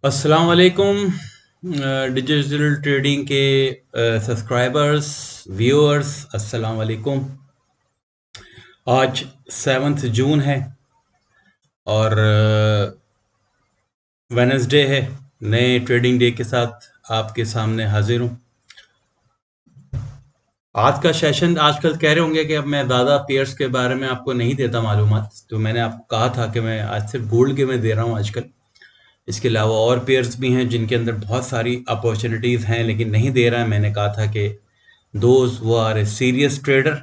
अस्सलाम वालेकुम digital trading के सब्सक्राइबर्स व्यूअर्स अस्सलाम वालेकुम। आज 7 जून है और वेडनेसडे है। नए ट्रेडिंग डे के साथ आपके सामने हाजिर हूँ। आज का सेशन आजकल कह रहे होंगे कि अब मैं ज़्यादा पेयर्स के बारे में आपको नहीं देता मालूमात, तो मैंने आपको कहा था कि मैं आज सिर्फ गोल्ड के मैं दे रहा हूँ आजकल। इसके अलावा और पेयर्स भी हैं जिनके अंदर बहुत सारी अपॉर्चुनिटीज़ हैं, लेकिन नहीं दे रहा है। मैंने कहा था कि दोज वो आर ए सीरियस ट्रेडर,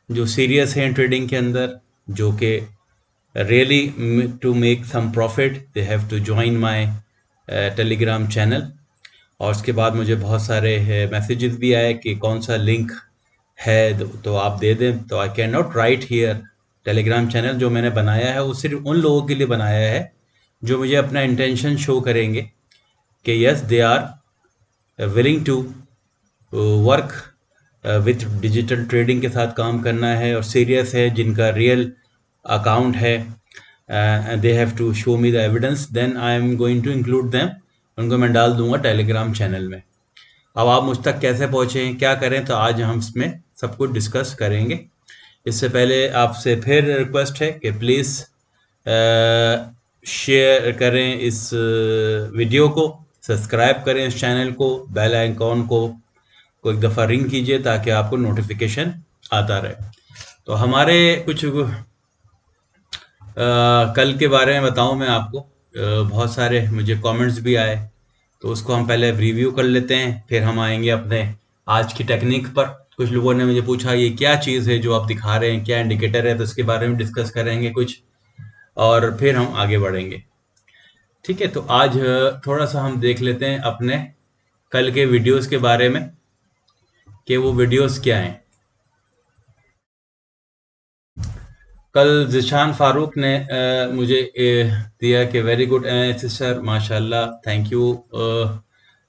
जो सीरियस हैं ट्रेडिंग के अंदर, जो कि really to make some profit, they have to join my Telegram channel. और उसके बाद मुझे बहुत सारे मैसेजेस भी आए कि कौन सा लिंक है तो आप दे दें। तो I can not right here. Telegram channel जो मैंने बनाया है वो सिर्फ उन लोगों के लिए बनाया है जो मुझे अपना इंटेंशन शो करेंगे कि yes they are willing to work with digital trading के साथ काम करना है और सीरियस है, जिनका रियल अकाउंट है। They have to show me the evidence, then I am going to include them. उनको मैं डाल दूंगा टेलीग्राम चैनल में। अब आप मुझ तक कैसे पहुँचे, क्या करें, तो आज हम इसमें सब कुछ डिस्कस करेंगे। इससे पहले आपसे फिर रिक्वेस्ट है कि प्लीज़ शेयर करें इस वीडियो को, सब्सक्राइब करें इस चैनल को, बेल आइकॉन को एक दफ़ा रिंग कीजिए ताकि आपको नोटिफिकेशन आता रहे। तो हमारे कुछ कल के बारे में बताऊं मैं आपको। बहुत सारे मुझे कमेंट्स भी आए, तो उसको हम पहले रिव्यू कर लेते हैं, फिर हम आएंगे अपने आज की टेक्निक पर। कुछ लोगों ने मुझे पूछा ये क्या चीज़ है जो आप दिखा रहे हैं, क्या इंडिकेटर है, तो उसके बारे में डिस्कस करेंगे कुछ, और फिर हम आगे बढ़ेंगे। ठीक है, तो आज थोड़ा सा हम देख लेते हैं अपने कल के वीडियोस के बारे में कि वो वीडियोस क्या हैं। कल ज़ीशान फारूक ने मुझे दिया कि वेरी गुड एनालिसिस सर, माशाल्लाह, थैंक यू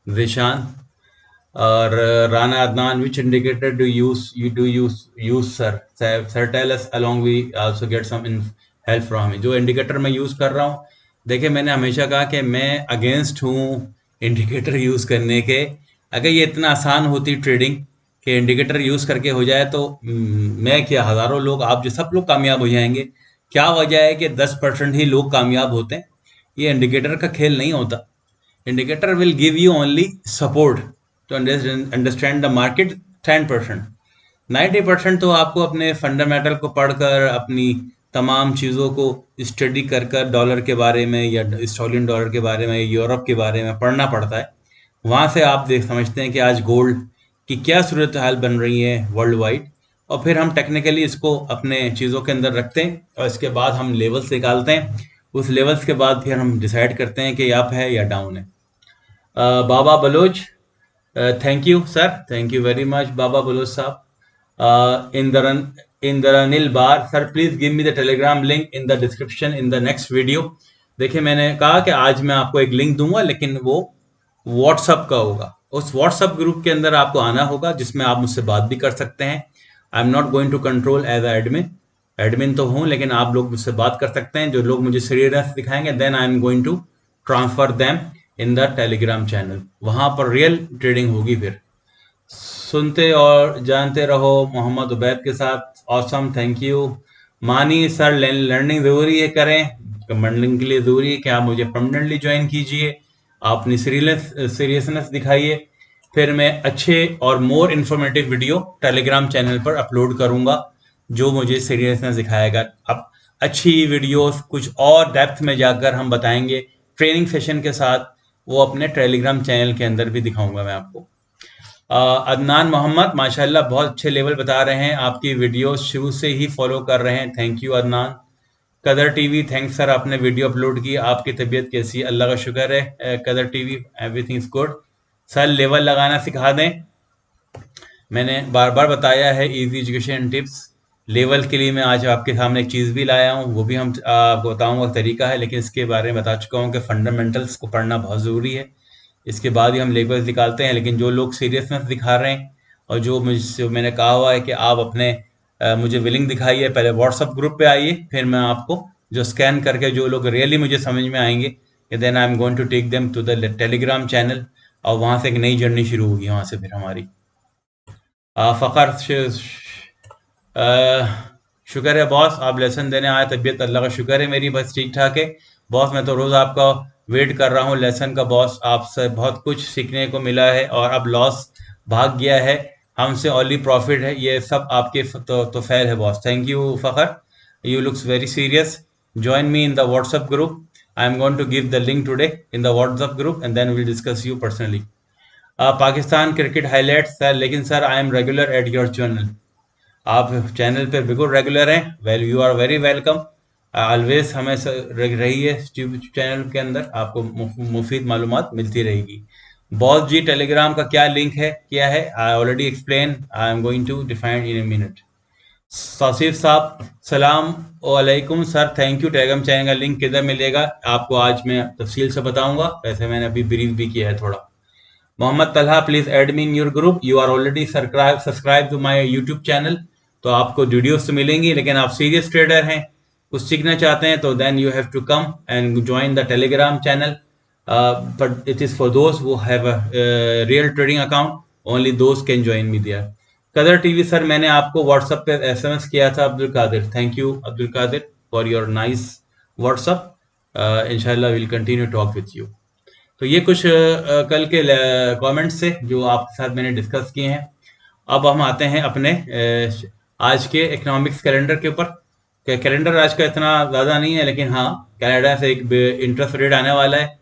ज़ीशान। और Rana Adnan, which indicator do use sir tell us along we also get some help from me. जो इंडिकेटर मैं यूज़ कर रहा हूँ, देखिए मैंने हमेशा कहा कि मैं अगेंस्ट हूँ इंडिकेटर यूज़ करने के। अगर ये इतना आसान होती ट्रेडिंग कि इंडिकेटर यूज़ करके हो जाए तो मैं क्या, हज़ारों लोग, आप जो सब लोग कामयाब हो जाएंगे। क्या वजह है कि 10% ही लोग कामयाब होते हैं। ये इंडिकेटर का खेल नहीं होता। Indicator will give you only support to understand the market 10%। 90% तो आपको अपने फंडामेंटल को पढ़कर, अपनी तमाम चीज़ों को स्टडी कर कर, डॉलर के बारे में या ऑस्ट्रेलियन डॉलर के बारे में, यूरोप के बारे में पढ़ना पड़ता है। वहाँ से आप देख समझते हैं कि आज गोल्ड की क्या सूरत हाल बन रही है वर्ल्ड वाइड, और फिर हम टेक्निकली इसको अपने चीज़ों के अंदर रखते हैं और इसके बाद हम लेवल्स निकालते हैं। उस लेवल्स के बाद फिर हम डिसाइड करते हैं कि अप है या डाउन है। Baba Baloch, thank you sir, thank you very much Baba Baloch साहब। Indranil Bar, sir please give me the Telegram link in the description in the next video. देखिए मैंने कहा कि आज मैं आपको एक लिंक दूंगा, लेकिन वो व्हाट्सअप का होगा। उस व्हाट्सअप ग्रुप के अंदर आपको आना होगा, जिसमें आप मुझसे बात भी कर सकते हैं। I am not going to control as a admin. Admin तो हूँ, लेकिन आप लोग मुझसे बात कर सकते हैं। जो लोग मुझे सीरियसनेस दिखाएंगे, then I am going to transfer them in the Telegram channel. वहां पर रियल ट्रेडिंग होगी। फिर सुनते और जानते रहो मोहम्मद उबैद के साथ। Awesome, thank you. मानी सर, लर्निंग ज़रूरी है, करें मंडलिंग के लिए ज़रूरी है कि आप मुझे परमानेंटली ज्वाइन कीजिए। आप अपनी सीरियसनेस दिखाइए, फिर मैं अच्छे और more informative video Telegram channel पर अपलोड करूंगा जो मुझे सीरियसनेस दिखाएगा। अब अच्छी वीडियोस कुछ और डेप्थ में जाकर हम बताएंगे ट्रेनिंग सेशन के साथ, वो अपने टेलीग्राम चैनल के अंदर भी दिखाऊंगा मैं आपको। अदनान मोहम्मद, माशाल्लाह बहुत अच्छे लेवल बता रहे हैं, आपकी वीडियो शुरू से ही फॉलो कर रहे हैं, थैंक यू अदनान। कदर टीवी, थैंक्स सर, आपने वीडियो अपलोड की। आपकी तबीयत कैसी है? अल्लाह का शुक्र है कदर TV, everything is good. Sir level लगाना सिखा दें। मैंने बार बार बताया है इजी एजुकेशन टिप्स। लेवल के लिए मैं आज आपके सामने एक चीज़ भी लाया हूँ, वो भी हम आपको बताऊँगा तरीका है, लेकिन इसके बारे में बता चुका हूँ कि फंडामेंटल्स को पढ़ना बहुत ज़रूरी है। इसके बाद ही हम लेवल्स निकालते हैं। लेकिन जो लोग सीरियसनेस दिखा रहे हैं और जो मुझसे मैंने कहा हुआ है कि आप अपने मुझे विलिंग दिखाइए, पहले व्हाट्सअप ग्रुप पे आइए, फिर मैं आपको जो स्कैन करके जो लोग रियली मुझे समझ में आएंगे then I am going to take them to the Telegram channel, और वहां से एक नई जर्नी शुरू होगी वहां से फिर हमारी। फ़खर शुक्र है बॉस, आप लेसन देने आए, तबीयत अल्लाह का शुक्र है मेरी बस ठीक ठाक है बॉस। मैं तो रोज़ आपका वेट कर रहा हूँ लेसन का बॉस, आपसे बहुत कुछ सीखने को मिला है, और अब लॉस भाग गया है, हमसे ओनली प्रॉफिट है, ये सब आपके तो फैल है boss. Thank you Fakhar, you looks very serious. Join me in the WhatsApp group. I am going to give the link today in the WhatsApp group, and then we'll discuss you personally. Pakistan cricket highlights sir, लेकिन sir I am regular at your channel. आप channel पे बिल्कुल regular हैं, well you are very welcome. Always हमें रही है channel के अंदर, आपको मुफीद मालूमात मिलती रहेगी। बॉस जी टेलीग्राम का क्या लिंक है, क्या है, I already explain, I am going to define in a minute. Tauseef साहब सलाम वालेकुम sir, thank you. Telegram channel का लिंक किधर मिलेगा आपको आज मैं तफसील से बताऊंगा, वैसे मैंने अभी ब्रीफ भी किया है थोड़ा। Mohammad Talha please add me in your group, you are already subscribe to my YouTube channel, तो आपको वीडियोस तो मिलेंगी, लेकिन आप सीरियस ट्रेडर हैं, कुछ सीखना चाहते हैं, तो then you have to come and join the Telegram channel, but it is for those who have a real trading account, only those can join me there. Qadar TV sir, मैंने आपको WhatsApp पे SMS किया था Abdul Qadir, thank you Abdul Qadir for your nice WhatsApp, इंशाल्लाह will continue talk with you. तो ये कुछ कल के कमेंट्स थे जो आपके साथ मैंने डिस्कस किए हैं। अब हम आते हैं अपने आज के इकोनॉमिक्स कैलेंडर के ऊपर। कैलेंडर आज का इतना ज़्यादा नहीं है, लेकिन हाँ कनाडा से एक इंटरेस्ट रेट आने वाला है,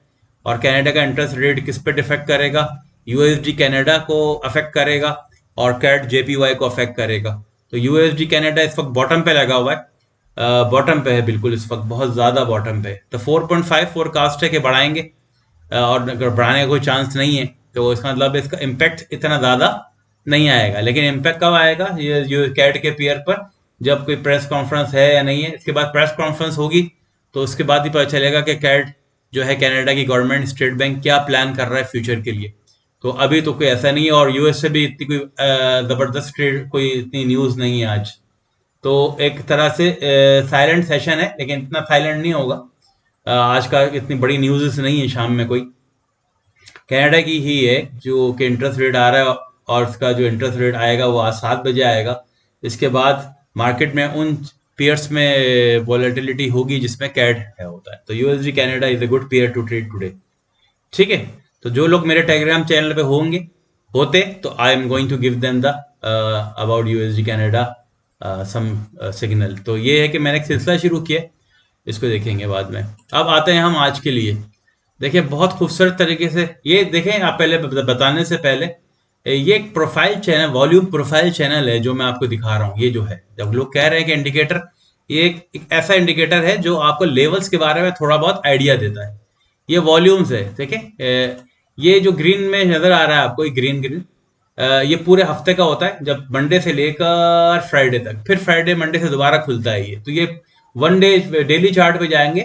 और कनाडा का इंटरेस्ट रेट किस पे डिफेक्ट करेगा, यूएसडी कनाडा को अफेक्ट करेगा और कैट जेपीवाई को अफेक्ट करेगा। तो यूएसडी कनाडा इस वक्त बॉटम पे लगा हुआ है, बॉटम पे है बिल्कुल इस वक्त, बहुत ज़्यादा बॉटम पे। तो 4.5 फोरकास्ट है कि बढ़ाएंगे, और अगर बढ़ाने का कोई चांस नहीं है, तो इसका मतलब इसका इम्पैक्ट इतना ज़्यादा नहीं आएगा। लेकिन इम्पैक्ट कब आएगा, ये जो कैट के पेयर पर जब कोई प्रेस कॉन्फ्रेंस है या नहीं है, इसके बाद प्रेस कॉन्फ्रेंस होगी, तो उसके बाद ही पता चलेगा कि कैट जो है कनाडा की गवर्नमेंट, स्टेट बैंक क्या प्लान कर रहा है फ्यूचर के लिए। तो अभी तो कोई ऐसा नहीं है, और यूएस से भी इतनी कोई ज़बरदस्त ट्रेड, कोई इतनी न्यूज़ नहीं है आज। तो एक तरह से साइलेंट सेशन है, लेकिन इतना साइलेंट नहीं होगा। आज का इतनी बड़ी न्यूज़ नहीं है शाम में कोई। कनाडा की ही है जो कि इंटरेस्ट रेट आ रहा है, और उसका जो इंटरेस्ट रेट आएगा वो आज 7 बजे आएगा। इसके बाद मार्केट में उन पेयर्स में वॉलेटिलिटी होगी जिसमें कैट है होता है। तो USD Canada is a good pair to trade today. ठीक है, तो जो लोग मेरे टेलीग्राम चैनल पे होते तो I am going to give them the about USD Canada some signal. तो ये है कि मैंने एक सिलसिला शुरू किया, इसको देखेंगे बाद में। अब आते हैं हम आज के लिए। देखिए बहुत खूबसूरत तरीके से ये देखें, आप पहले बताने से पहले, ये एक profile channel, volume profile channel है जो मैं आपको दिखा रहा हूँ। ये जो है, जब लोग कह रहे हैं कि इंडिकेटर, ये एक ऐसा इंडिकेटर है जो आपको लेवल्स के बारे में थोड़ा बहुत आइडिया देता है। ये वॉल्यूम्स है, देखें ये जो ग्रीन में नजर आ रहा है आपको, ये ग्रीन ग्रीन, ये पूरे हफ्ते का होता है, जब मंडे से लेकर फ्राइडे तक, फिर फ्राइडे मंडे से दोबारा खुलता है ये। तो ये वन डे डेली चार्ट पे जाएंगे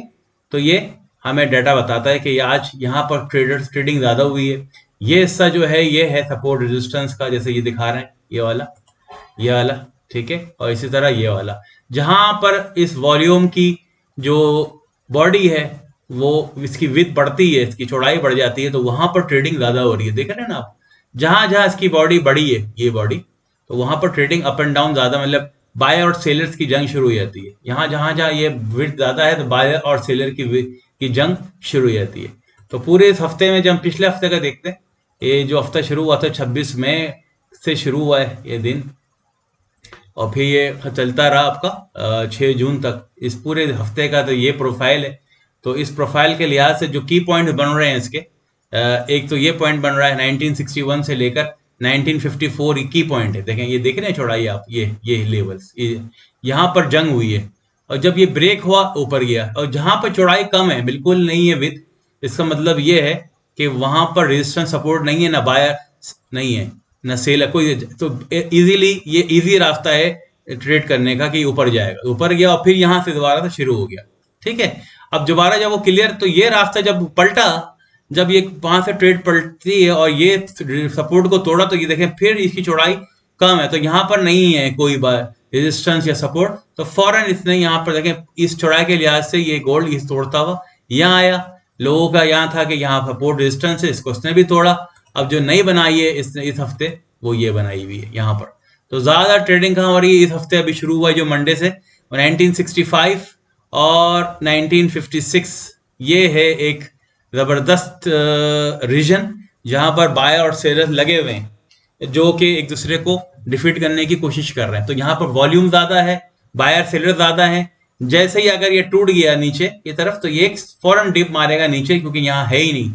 तो ये हमें डाटा बताता है कि आज यहाँ पर ट्रेडिंग ज़्यादा हुई है। ये हिस्सा जो है ये है सपोर्ट रेजिस्टेंस का, जैसे ये दिखा रहे हैं, ये वाला, ठीक है। और इसी तरह ये वाला, जहां पर इस वॉल्यूम की जो बॉडी है वो इसकी विड्थ बढ़ती है, इसकी चौड़ाई बढ़ जाती है, तो वहां पर ट्रेडिंग ज़्यादा हो रही है। देख रहे हैं ना आप, जहां जहां इसकी बॉडी बड़ी है, ये बॉडी, तो वहां पर ट्रेडिंग अप एंड डाउन ज़्यादा, मतलब बाय और सेलर्स की जंग शुरू हो जाती है। यहाँ जहां जहां ये विड्थ ज़्यादा है तो बाय और सेलर की जंग शुरू हो जाती है। तो पूरे इस हफ्ते में, जब पिछले हफ्ते का देखते हैं, ये जो हफ्ता शुरू हुआ था 26 मई से शुरू हुआ है ये दिन, और फिर ये चलता रहा आपका 6 जून तक। इस पूरे हफ्ते का तो ये प्रोफाइल है। तो इस प्रोफाइल के लिहाज से जो की पॉइंट बन रहे हैं इसके, एक तो ये पॉइंट बन रहा है 1961 से लेकर 1954, की पॉइंट है। देखें, ये देख रहे हैं चौड़ाई आप, ये लेवल्स, यहाँ पर जंग हुई है, और जब ये ब्रेक हुआ ऊपर गया, और जहां पर चौड़ाई कम है, बिल्कुल नहीं है विथ, इसका मतलब ये है कि वहां पर रेजिस्टेंस सपोर्ट नहीं है, ना बायर नहीं है, ना सेल है कोई। तो इजीली ये इजी रास्ता है ट्रेड करने का कि ऊपर जाएगा, ऊपर गया और फिर यहां से दोबारा से शुरू हो गया। ठीक है, अब दोबारा जब वो क्लियर, तो ये रास्ता जब पलटा, जब ये वहां से ट्रेड पलटती है और ये सपोर्ट को तोड़ा, तो ये देखें फिर इसकी चौड़ाई कम है, तो यहाँ पर नहीं है कोई रेजिस्टेंस या सपोर्ट, तो फौरन इसने यहाँ पर देखें इस चौड़ाई के लिहाज से ये गोल्ड इस तोड़ता हुआ यहाँ आया, लोगों का यहाँ था कि यहाँ सपोर्ट रेजिस्टेंस है, इसको उसने भी तोड़ा। अब जो नई बनाई है इस हफ्ते, वो ये बनाई हुई है यहाँ पर। तो ज्यादा ट्रेडिंग कहाँ हो रही है इस हफ्ते? अभी शुरू हुआ है जो मंडे से, 1965 और 1956, ये है एक जबरदस्त रीजन जहां पर बायर और सेलर लगे हुए हैं, जो कि एक दूसरे को डिफीट करने की कोशिश कर रहे हैं। तो यहाँ पर वॉल्यूम ज्यादा है, बायर सेलर ज्यादा है। जैसे ही अगर ये टूट गया नीचे की तरफ, तो ये फौरन डिप मारेगा नीचे, क्योंकि यहाँ है ही नहीं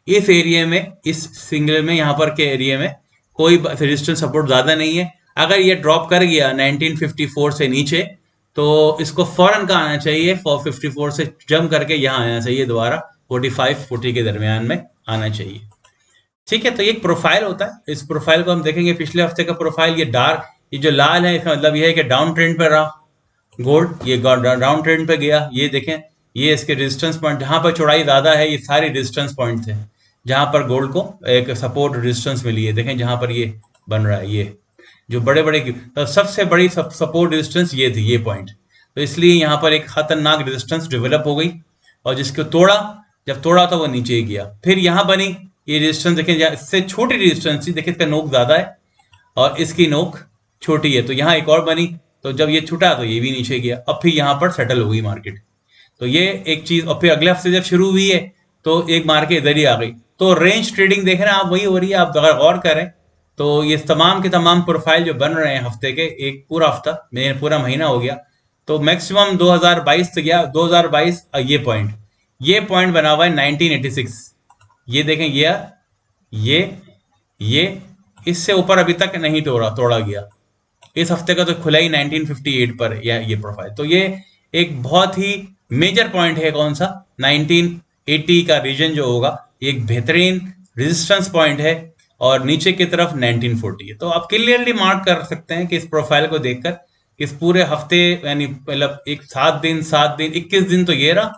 इस एरिया में, इस सिंगल में, यहाँ पर के एरिया में कोई रेजिस्टेंस सपोर्ट ज्यादा नहीं है। अगर ये ड्रॉप कर गया 1954 से नीचे, तो इसको फौरन का आना चाहिए, 454 से जंप करके यहाँ आना चाहिए दोबारा, 45-40 के दरमियान में आना चाहिए। ठीक है, तो ये एक प्रोफाइल होता है। इस प्रोफाइल को हम देखेंगे, पिछले हफ्ते का प्रोफाइल, ये डार्क, ये जो लाल है, इसका मतलब ये है कि डाउन ट्रेंड पर रहा गोल्ड, ये डाउन ट्रेंड पे गया। ये देखें, ये इसके रेजिस्टेंस पॉइंट जहां पर चौड़ाई ज्यादा है, ये सारे रेजिस्टेंस पॉइंट थे जहां पर गोल्ड को एक सपोर्ट रेजिस्टेंस मिली है। देखें जहां पर ये बन रहा है, ये जो बड़े बड़े, तो सबसे बड़ी सपोर्ट रेजिस्टेंस ये थी, ये पॉइंट। तो इसलिए यहाँ पर एक खतरनाक रेजिस्टेंस डेवलप हो गई, और जिसको तोड़ा, जब तोड़ा तो वो नीचे ही गया। फिर यहाँ बनी ये रेजिस्टेंस, देखें इससे छोटी रेजिस्टेंस थी, देखिए इसका नोक ज्यादा है और इसकी नोक छोटी है, तो यहाँ एक और बनी। तो जब ये छूटा तो ये भी नीचे गया। अब फिर यहाँ पर सेटल हो गई मार्केट। तो ये एक चीज, और फिर अगले हफ्ते जब शुरू हुई है, तो एक मार्केट इधर ही आ गई। तो रेंज ट्रेडिंग देख रहे हैं आप, वही हो रही है। आप अगर गौर करें तो ये तमाम के तमाम प्रोफाइल जो बन रहे हैं हफ्ते के, एक पूरा हफ्ता, पूरा महीना हो गया, तो मैक्सिमम 2022 तक गया। 2022 ये पॉइंट बना हुआ है 1986। ये देखें, ये इससे ऊपर अभी तक नहीं तोड़ा गया। इस हफ्ते का तो खुला ही 1958 पर ये प्रोफाइल। तो ये एक बहुत ही मेजर पॉइंट है। कौन सा? 1980 का रीजन जो होगा, एक बेहतरीन रेजिस्टेंस पॉइंट है, और नीचे की तरफ 1940 है। तो आप क्लियरली मार्क कर सकते हैं कि इस प्रोफाइल को देखकर, इस पूरे हफ्ते, यानी मतलब एक 7 दिन 21 दिन तो ये रहा,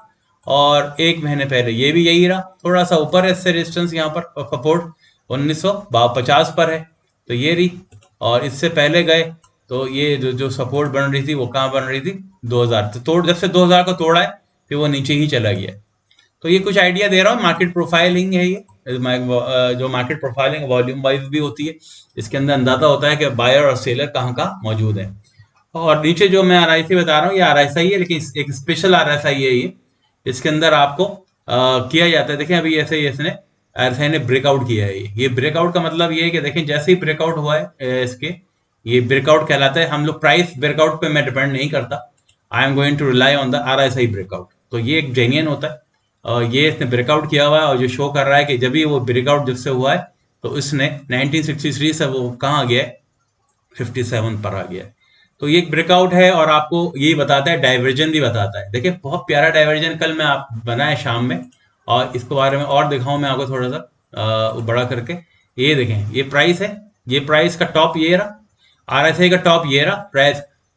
और एक महीने पहले ये भी यही रहा। थोड़ा सा ऊपर है इससे रेजिस्टेंस, यहाँ पर सपोर्ट 1950 पर है, तो ये रही। और इससे पहले गए तो ये जो सपोर्ट बन रही थी, वो कहाँ बन रही थी? 2000। तो जब से 2000 को तोड़ा है, फिर वो नीचे ही चला गया। तो ये कुछ आइडिया दे रहा हूँ, मार्केट प्रोफाइलिंग है ये। जो मार्केट प्रोफाइलिंग वॉल्यूम वाइज भी होती है, इसके अंदर अंदाजा होता है कि बायर और सेलर कहाँ कहाँ मौजूद है। और नीचे जो मैं RSI बता रहा हूँ, ये RSI है, लेकिन एक स्पेशल RSI है ये। इसके अंदर आपको किया जाता है, देखें अभी ऐसे ही इसने RSI ने ब्रेकआउट किया है। ये ब्रेकआउट का मतलब ये है कि देखें, जैसे ही ब्रेकआउट हुआ है इसके, ये ब्रेकआउट कहलाता है। हम लोग प्राइस ब्रेकआउट पे मैं डिपेंड नहीं करता, I am going to rely on the RSI breakout. तो ये एक जेन्युइन होता है, और ये इसने ब्रेकआउट किया हुआ है, और जो शो कर रहा है कि जब भी वो ब्रेकआउट जब से हुआ है, तो इसने 1963 से वो कहाँ गया है? 57 पर आ गया है। तो ये एक ब्रेकआउट है, और आपको यही बताता है, डाइवर्जन भी बताता है। देखिए बहुत प्यारा डाइवर्जन कल मैं आप बनाए शाम में, और इसके बारे में और दिखाऊं मैं आपको थोड़ा सा बड़ा करके। ये देखें, ये प्राइस है, ये प्राइस का टॉप ये रहा, RSI का टॉप ये रहा।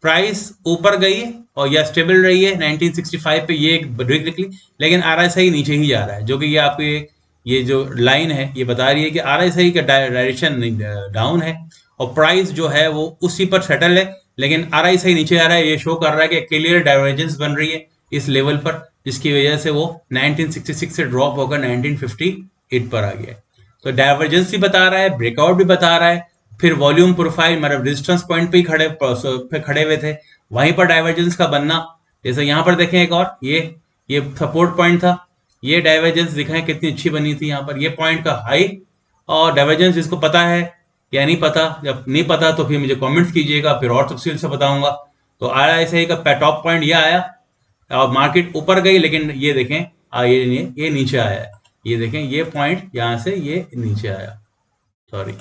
प्राइस ऊपर गई है और यह स्टेबल रही है 1965 पे, ये एक ब्रेक निकली, लेकिन RSI नीचे ही जा रहा है, जो कि ये आपके ये जो लाइन है ये बता रही है कि RSI का डायरेक्शन डाउन है, और प्राइस जो है वो उसी पर सेटल है, लेकिन RSI नीचे आ रहा है। ये शो कर रहा है कि क्लियर डाइवर्जेंस बन रही है इस लेवल पर, जिसकी वजह से वो 1966 से ड्रॉप होकर 1958 पर आ गया है। तो डाइवर्जेंस भी बता रहा है, ब्रेकआउट भी बता रहा है, फिर वॉल्यूम प्रोफाइल, मतलब रेजिस्टेंस पॉइंट पे ही खड़े हुए थे, वहीं पर डाइवर्जेंस का बनना। जैसे यहाँ पर देखें, एक और ये सपोर्ट पॉइंट था, ये डाइवर्जेंस दिखाएं कितनी अच्छी बनी थी यहाँ पर, ये पॉइंट का हाई और डाइवर्जेंस। जिसको पता है या नहीं पता, जब नहीं पता तो फिर मुझे कमेंट्स कीजिएगा, फिर और तफसील से बताऊंगा। तो RSI का टॉप पॉइंट ये आया, और मार्केट ऊपर गई, लेकिन ये देखें ये नीचे आया है। ये देखें, ये पॉइंट यहाँ से ये नीचे आया, सॉरी,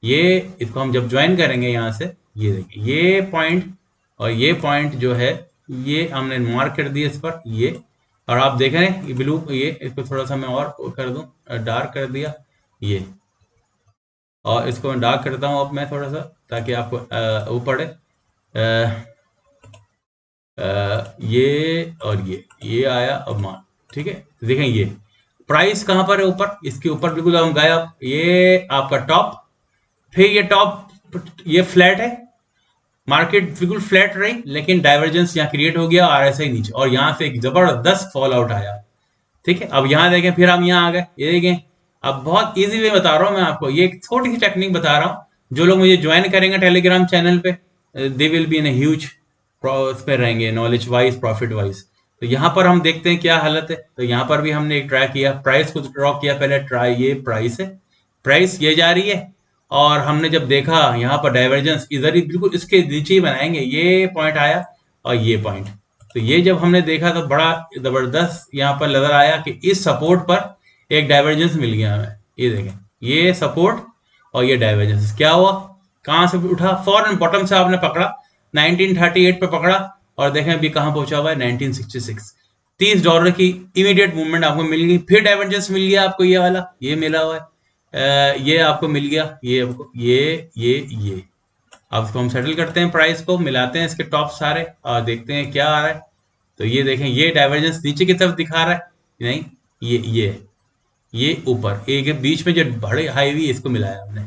ये इसको हम जब ज्वाइन करेंगे यहाँ से, ये देखिए ये पॉइंट और ये पॉइंट जो है, ये हमने मार्क कर दिया इस पर, ये। और आप देख रहे हैं ये ब्लू, ये इसको थोड़ा सा मैं और कर दूं, डार्क कर दिया ये, और इसको मैं डार्क करता हूँ अब मैं थोड़ा सा, ताकि आपको वो पड़े। ये और ये आया अब मान, ठीक है। देखें ये प्राइस कहां पर है? ऊपर, इसके ऊपर बिल्कुल हम गए। अब ये आपका टॉप, फिर ये टॉप, ये फ्लैट है, मार्केट बिल्कुल फ्लैट रही, लेकिन डाइवर्जेंस यहाँ क्रिएट हो गया, RSI नीचे, और यहाँ से एक जबरदस्त फॉल आउट आया। ठीक है, अब यहाँ देखें, फिर हम यहाँ आ गए, ये देखें। अब बहुत इजी वे बता रहा हूँ मैं आपको, ये एक छोटी सी टेक्निक बता रहा हूँ। जो लोग मुझे ज्वाइन करेंगे टेलीग्राम चैनल पे, they will be in huge उस पे रहेंगे, नॉलेज वाइज, प्रॉफिट वाइज। तो यहाँ पर हम देखते हैं क्या हालत है। तो यहाँ पर भी हमने एक ट्राई किया, प्राइस को ड्रॉ किया पहले, ट्राई, ये प्राइस है, प्राइस ये जा रही है। और हमने जब देखा यहाँ पर डाइवर्जेंस इधर ही बिल्कुल इसके नीचे ही बनाएंगे, ये पॉइंट आया और ये पॉइंट। तो ये जब हमने देखा तो बड़ा जबरदस्त यहाँ पर नजर आया कि इस सपोर्ट पर एक डाइवर्जेंस मिल गया हमें। ये देखें, ये सपोर्ट और ये डाइवर्जेंस क्या हुआ, कहाँ से उठा, फॉरन बॉटम से आपने पकड़ा, 1938 पे पकड़ा, और देखें अभी कहाँ पहुंचा हुआ है, 1966। $30 की इमीडिएट मूवमेंट आपको मिल गई। फिर डाइवर्जेंस मिल गया आपको, ये वाला, ये मिला हुआ है, ये आपको मिल गया, ये आपको, ये। अब इसको हम सेटल करते हैं, प्राइस को मिलाते हैं इसके टॉप सारे और देखते हैं क्या आ रहा है। तो ये देखें, ये डाइवर्जेंस नीचे की तरफ दिखा रहा है, नहीं, ये ऊपर एक बीच में जो बड़े हाई हुई, इसको मिलाया हमने,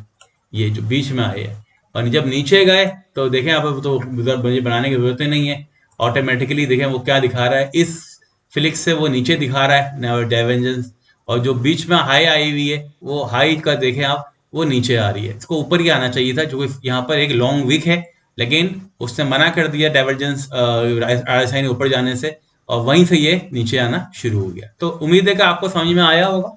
ये जो बीच में आए हैं। और जब नीचे गए तो देखें, आप तो मुझे बनाने की जरूरत ही नहीं है, ऑटोमेटिकली देखें वो क्या दिखा रहा है, इस फ्लिक्स से वो नीचे दिखा रहा है डाइवर्जेंस। और जो बीच में हाई आई हुई है, वो हाई का देखें आप, वो नीचे आ रही है, इसको ऊपर ही आना चाहिए था, जो यहाँ पर एक लॉन्ग वीक है, लेकिन उसने मना कर दिया डाइवर्जेंस RSI ने ऊपर जाने से, और वहीं से ये नीचे आना शुरू हो गया। तो उम्मीद है कि आपको समझ में आया होगा।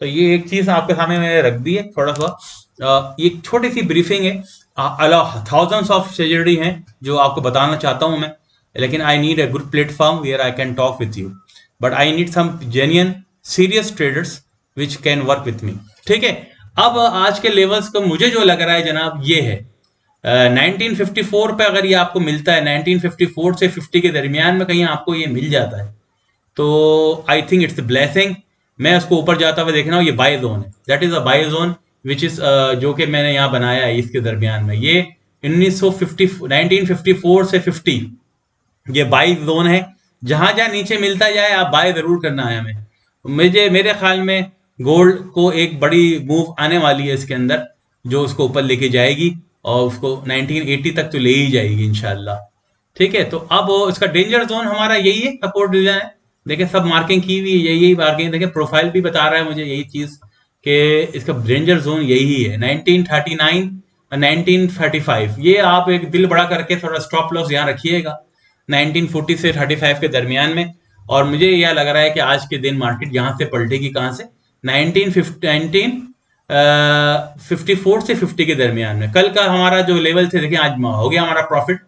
तो ये एक चीज आपके सामने मैंने रख दी है, थोड़ा सा ये छोटी सी ब्रीफिंग है। अलाउ थाउजेंड्स ऑफ स्ट्रेटजी हैं जो आपको बताना चाहता हूं मैं, लेकिन I need a good platform where I can talk with you, but I need some genuine serious traders which can work with me. ठीक है, अब आज के लेवल्स को मुझे जो लग रहा है जनाब, ये है 1954 पे अगर ये आपको मिलता है, 1954 से 50 के दरमियान में कहीं आपको ये मिल जाता है, तो आई थिंक इट्स ब्लेसिंग। मैं उसको ऊपर जाता हुआ देख रहा हूँ, ये बाय जोन है, that is a buy zone which is, जो कि मैंने यहाँ बनाया है इसके दरमियान में, ये 1954 से 50 ये बाय जोन है। जहां जहां नीचे मिलता जाए आप बाय जरूर करना है हमें। मेरे ख्याल में गोल्ड को एक बड़ी मूव आने वाली है इसके अंदर, जो उसको ऊपर लेके जाएगी और उसको 1980 तक तो ले ही जाएगी इंशाल्लाह। ठीक है, तो अब इसका डेंजर जोन हमारा यही है, सपोर्ट डिजाइन है, देखिए सब मार्किंग की हुई है, यही मार्किंग, देखिए प्रोफाइल भी बता रहा है मुझे यही चीज कि इसका डेंजर जोन यही है 1939 और 1935। ये आप एक दिल बड़ा करके थोड़ा स्टॉप लॉस यहाँ रखिएगा 1940 से 35 के दरमियान में। और मुझे यह लग रहा है कि आज के दिन मार्केट यहाँ से पलटेगी, कहाँ से, 1954 से 50 के दरमियान में। कल का हमारा जो लेवल थे, देखिए आज हो गया हमारा प्रॉफिट,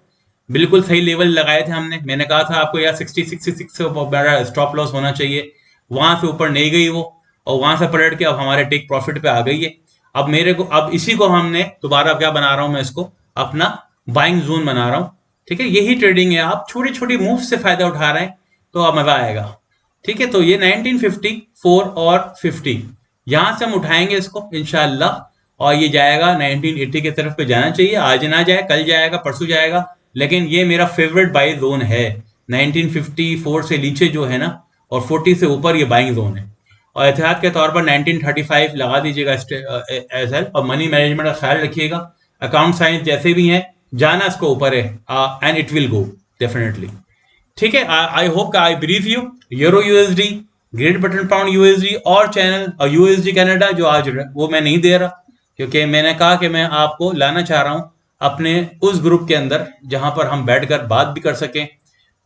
बिल्कुल सही लेवल लगाए थे हमने। मैंने कहा था आपको यार 60 66 से बड़ा स्टॉप लॉस होना चाहिए, वहां से ऊपर नहीं गई वो, और वहां से पलट के अब हमारे टेक प्रॉफिट पे आ गई है। अब मेरे को, अब इसी को हमने दोबारा क्या बना रहा हूं मैं, इसको अपना बाइंग जोन बना रहा हूं। ठीक है, यही ट्रेडिंग है, आप छोटी छोटी मूव से फायदा उठा रहे हैं तो अब मजा आएगा। ठीक है, तो ये 1954 और 50 यहां से हम उठाएंगे इसको इंशाल्लाह, और ये जाएगा 1980 की तरफ पे जाना चाहिए, आज ना जाए, कल जाएगा, परसों जाएगा, लेकिन ये मेरा फेवरेट बाई जोन है। 1954 से नीचे जो है ना, और 40 से ऊपर ये बाइंग जोन है। और एहतियात के तौर पर 1935 लगा दीजिएगा एसएल, और मनी मैनेजमेंट का ख्याल रखिएगा, अकाउंट साइंस जैसे भी हैं, जाना इसको ऊपर है, and it will go definitely. ठीक है, I hope I brief you. Euro USD, great Britain pound USD और चैनल और यूएसडी कनाडा जो आज वो मैं नहीं दे रहा, क्योंकि मैंने कहा कि मैं आपको लाना चाह रहा हूं अपने उस ग्रुप के अंदर जहां पर हम बैठकर बात भी कर सकें,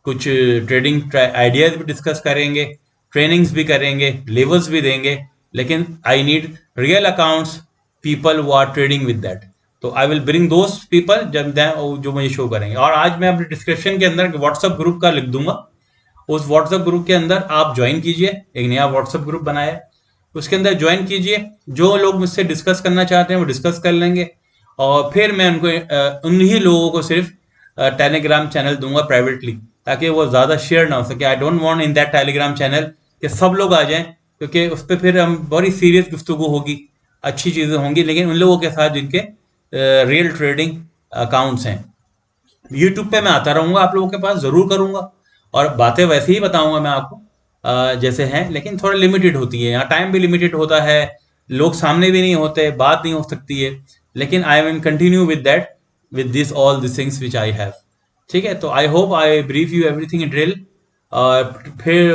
कुछ ट्रेडिंग आइडियाज भी डिस्कस करेंगे, ट्रेनिंग्स भी करेंगे, लेवल्स भी देंगे, लेकिन I need real accounts, people वो आर ट्रेडिंग विद दैट। तो I will bring those people जब जो मुझे शो करेंगे। और आज मैं अपने डिस्क्रिप्शन के अंदर व्हाट्सएप ग्रुप का लिख दूंगा, उस व्हाट्सएप ग्रुप के अंदर आप ज्वाइन कीजिए, एक नया व्हाट्सएप ग्रुप बनाया है, उसके अंदर ज्वाइन कीजिए। जो लोग मुझसे डिस्कस करना चाहते हैं वो डिस्कस कर लेंगे, और फिर मैं उनको उन्हीं लोगों को सिर्फ टेलीग्राम चैनल दूंगा प्राइवेटली, ताकि वो ज़्यादा शेयर ना हो सके। I don't want in that Telegram channel कि सब लोग आ जाएं, क्योंकि उस पर फिर हम बड़ी सीरियस गुफ्तगू होगी, अच्छी चीज़ें होंगी, लेकिन उन लोगों के साथ जिनके रियल ट्रेडिंग अकाउंट्स हैं। यूट्यूब पे मैं आता रहूँगा, आप लोगों के पास ज़रूर करूँगा, और बातें वैसे ही बताऊँगा मैं आपको जैसे हैं, लेकिन थोड़ा लिमिटेड होती है, यहाँ टाइम भी लिमिटेड होता है, लोग सामने भी नहीं होते, बात नहीं हो सकती है, लेकिन I will continue with that, with this all this things which I have. ठीक है, तो I hope I brief you everything in drill, और फिर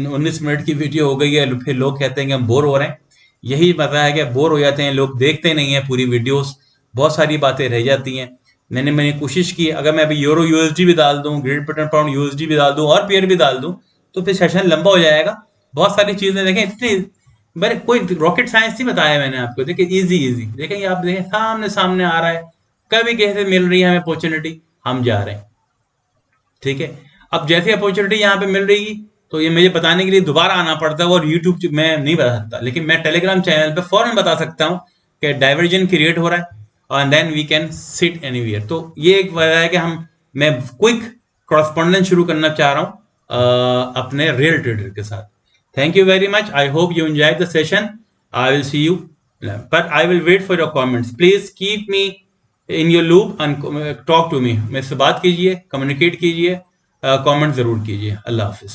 19 मिनट की वीडियो हो गई है, फिर लोग कहते हैं कि हम बोर हो रहे हैं। यही मजा है कि बोर हो जाते हैं लोग, देखते नहीं है पूरी वीडियोस, बहुत सारी बातें रह जाती हैं। मैंने कोशिश की, अगर मैं अभी यूरो यूएसडी भी डाल दूं, ग्रेट ब्रिटेन पाउंड यूएसडी भी डाल दूं और पेयर भी डाल दूं, तो फिर सेशन लंबा हो जाएगा। बहुत सारी चीजें देखें, इतनी मेरे कोई रॉकेट साइंस नहीं बताया मैंने आपको, देखिए इजी इजी देखें, आप देखें सामने सामने आ रहा है, कभी कैसे मिल रही है हमें अपॉर्चुनिटी, हम जा रहे हैं। ठीक है, अब जैसे अपॉर्चुनिटी यहाँ पे मिल रही, तो ये मुझे बताने के लिए दोबारा आना पड़ता है, और यूट्यूब मैं नहीं बता सकता, लेकिन मैं टेलीग्राम चैनल पे फौरन बता सकता हूँ कि डाइवर्जन क्रिएट हो रहा है, और then we can sit anywhere. तो ये एक वजह है कि मैं क्विक कॉरस्पॉन्डेंस शुरू करना चाह रहा हूँ अपने रियल ट्रेडर के साथ। Thank you very much, I hope you enjoy the session, I will see you, but I will wait for your comments, please keep me in your loop and talk to me, मेरे से बात कीजिए, communicate कीजिए, comment जरूर कीजिए। अल्लाह हाफिज।